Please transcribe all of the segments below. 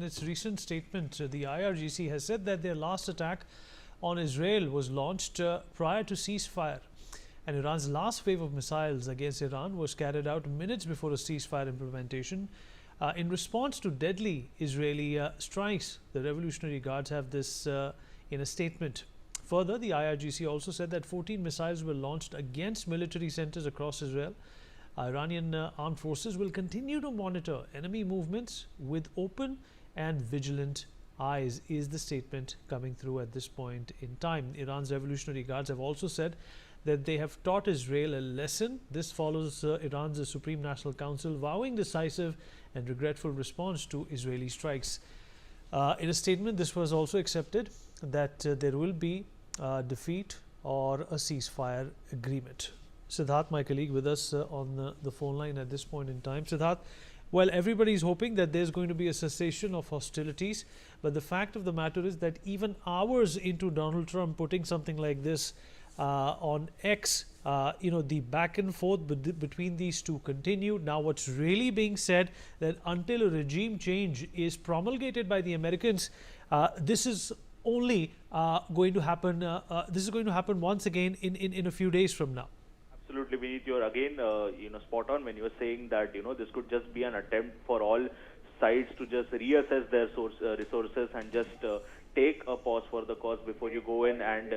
In its recent statement, the IRGC has said that their last attack on Israel was launched prior to ceasefire. And Iran's last wave of missiles against Iran was carried out minutes before a ceasefire implementation. In response to deadly Israeli strikes, the Revolutionary Guards have this in a statement. Further, the IRGC also said that 14 missiles were launched against military centers across Israel. Iranian armed forces will continue to monitor enemy movements with open and vigilant eyes, is the statement coming through at this point in time. Iran's Revolutionary Guards have also said that they have taught Israel a lesson. This follows Iran's Supreme National Council vowing decisive and regretful response to Israeli strikes. In a statement, this was also accepted that there will be defeat or a ceasefire agreement. Siddharth, my colleague, with us on the phone line at this point in time. Siddharth, well, everybody is hoping that there's going to be a cessation of hostilities, but the fact of the matter is that even hours into Donald Trump putting something like this on X, the back and forth between these two continued. Now, what's really being said that until a regime change is promulgated by the Americans, this is only going to happen. This is going to happen once again in a few days from now. Absolutely, Vineet, you're again, spot on when you were saying that, this could just be an attempt for all sides to just reassess their resources and just take a pause for the cause before you go in, and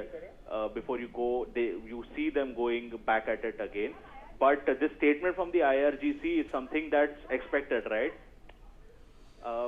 before you go, you see them going back at it again. But this statement from the IRGC is something that's expected, right?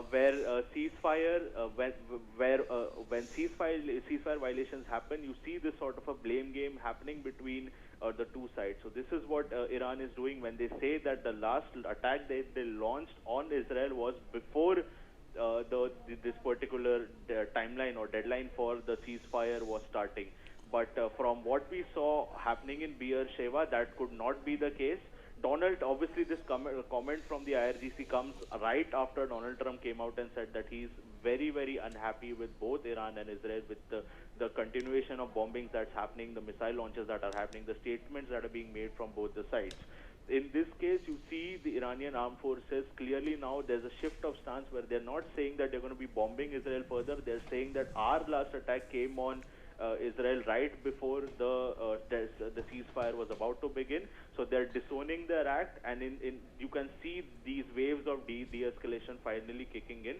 Where ceasefire, when ceasefire violations happen, you see this sort of a blame game happening between the two sides. So this is what Iran is doing when they say that the last attack they launched on Israel was before this particular timeline or deadline for the ceasefire was starting. But from what we saw happening in Beersheba, that could not be the case. Obviously this comment from the IRGC comes right after Donald Trump came out and said that he's very, very unhappy with both Iran and Israel, with the continuation of bombings that's happening, the missile launches that are happening, the statements that are being made from both the sides. In this case, you see the Iranian armed forces clearly now there's a shift of stance where they're not saying that they're going to be bombing Israel further. They're saying that our last attack came on Israel right before the ceasefire was about to begin. So they're disowning their act, and you can see these waves of de-escalation finally kicking in.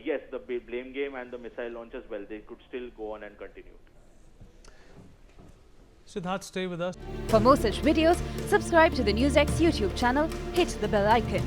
Yes, the blame game and the missile launches, well, they could still go on and continue. Siddharth, stay with us. For more such videos, subscribe to the NewsX YouTube channel, hit the bell icon.